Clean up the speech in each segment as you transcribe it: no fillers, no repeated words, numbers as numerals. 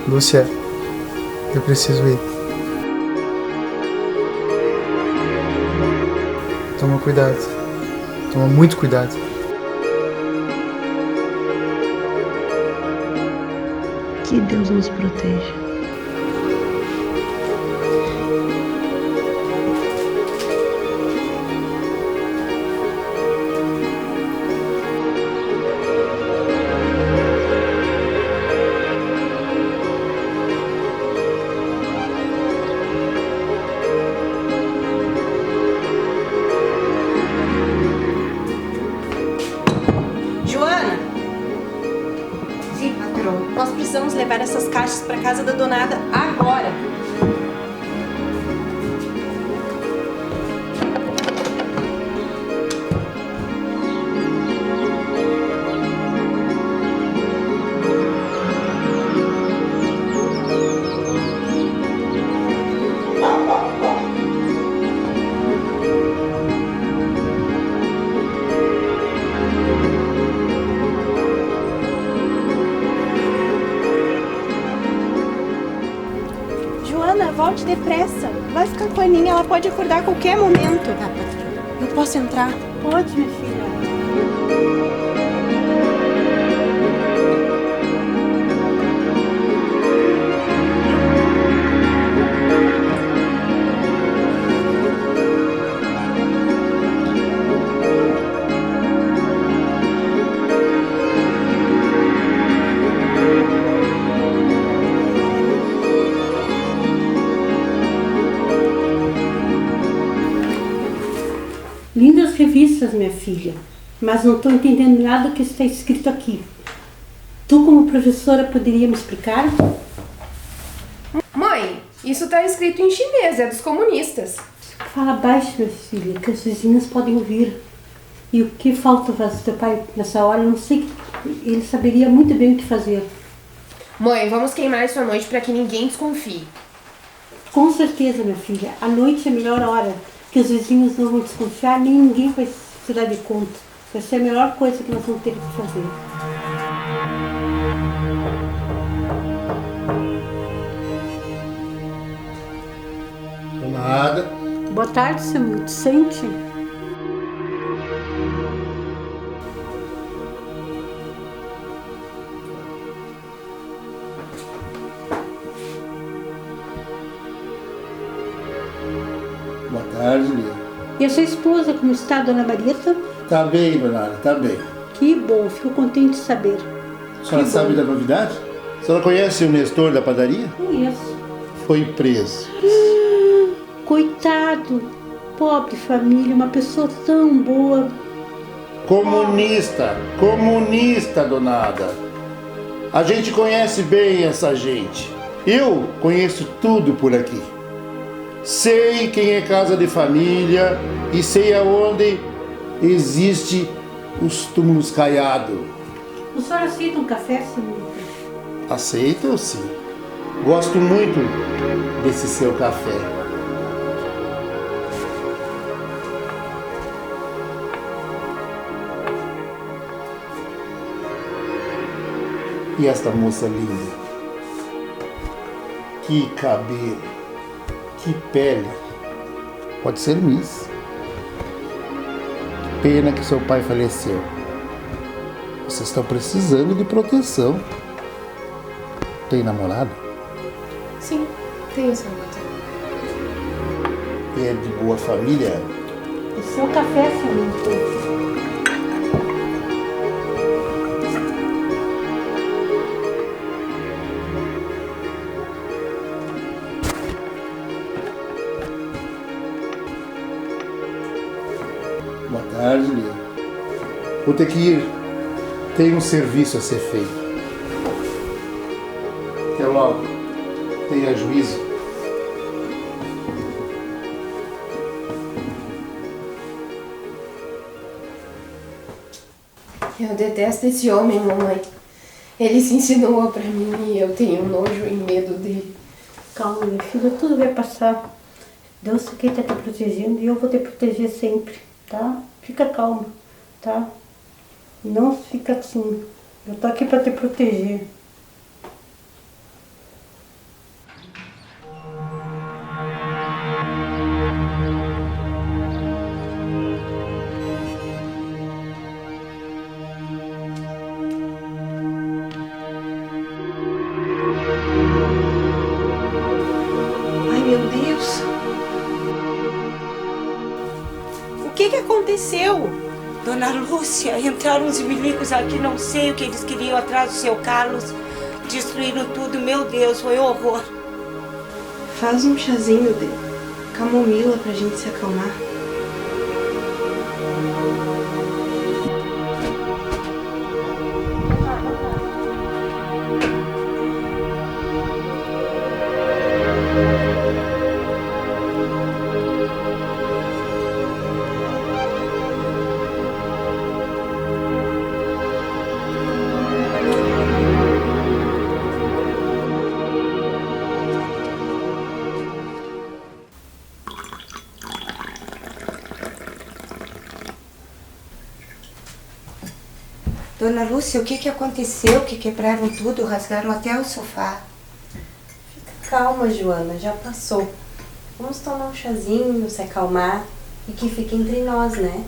Lúcia, eu preciso ir. Toma cuidado. Toma muito cuidado. Que Deus nos proteja. Nós precisamos levar essas caixas para casa da donada agora. Joana, volte depressa. Vai ficar com a Aninha, ela pode acordar a qualquer momento. Tá, patrão. Eu posso entrar? Pode, minha filha. Lindas revistas, minha filha, mas não estou entendendo nada do que está escrito aqui. Tu, como professora, poderia me explicar? Mãe, isso está escrito em chinês, é dos comunistas. Fala baixo, minha filha, que os vizinhos podem ouvir. E o que falta fazer teu pai nessa hora, eu não sei, ele saberia muito bem o que fazer. Mãe, vamos queimar isso à noite para que ninguém desconfie. Com certeza, minha filha, a noite é a melhor hora, que os vizinhos não vão desconfiar, nem ninguém vai se dar de conta. Vai ser a melhor coisa que nós vamos ter que fazer. Donada. Boa tarde, seu muito. Sente. Boa tarde, Lia. E a sua esposa, como está, dona Marieta? Tá bem, Donada, tá bem. Que bom, fico contente de saber. A senhora sabe da novidade? A senhora conhece o Nestor da padaria? Conheço. Foi preso. Coitado, pobre família, uma pessoa tão boa. Comunista, comunista, Donada. A gente conhece bem essa gente. Eu conheço tudo por aqui. Sei quem é casa de família e sei aonde existe os túmulos caiados. O senhor aceita um café, senhor? Aceito, sim. Gosto muito desse seu café. E esta moça linda? Que cabelo, que pele. Pode ser Miss. Pena que seu pai faleceu. Vocês estão precisando de proteção. Tem namorado? Sim, tenho, seu doutor. E é de boa família? O seu café, senhor. Boa tarde, Lia. Vou ter que ir. Tem um serviço a ser feito. Até logo. Tenha juízo. Eu detesto esse homem, mamãe. Ele se insinuou pra mim e eu tenho nojo e medo dele. Calma, minha filha, tudo vai passar. Deus aqui está te protegendo e eu vou te proteger sempre, tá? Fica calma, tá? Não fica assim. Eu tô aqui para te proteger. Ai, meu Deus. O que aconteceu? Dona Lúcia, entraram uns milicos aqui, não sei o que eles queriam atrás do seu Carlos. Destruíram tudo, meu Deus, foi horror. Faz um chazinho de camomila pra gente se acalmar. Dona Lúcia, o que aconteceu? Que quebraram tudo, rasgaram até o sofá. Calma, Joana, já passou. Vamos tomar um chazinho, se acalmar e que fique entre nós, né?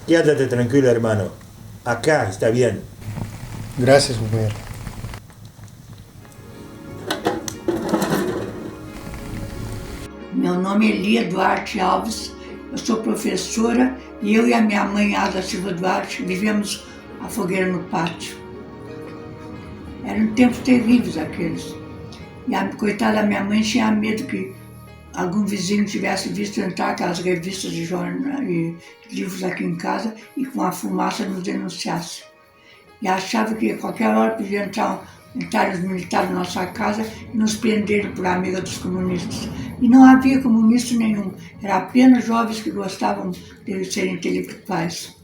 Quédate tranquilo, hermano. Acá está bien. Graças, companheiro. Meu nome é Lia Duarte Alves, eu sou professora e eu e a minha mãe, Ada Silva Duarte, vivemos a fogueira no pátio. Eram tempos terríveis aqueles. E a coitada da minha mãe tinha medo que algum vizinho tivesse visto entrar aquelas revistas de jornal e livros aqui em casa e com a fumaça nos denunciasse. E achava que a qualquer hora podia entrar os militares na nossa casa e nos prenderem por amiga dos comunistas. E não havia comunista nenhum, era apenas jovens que gostavam de serem intelectuais.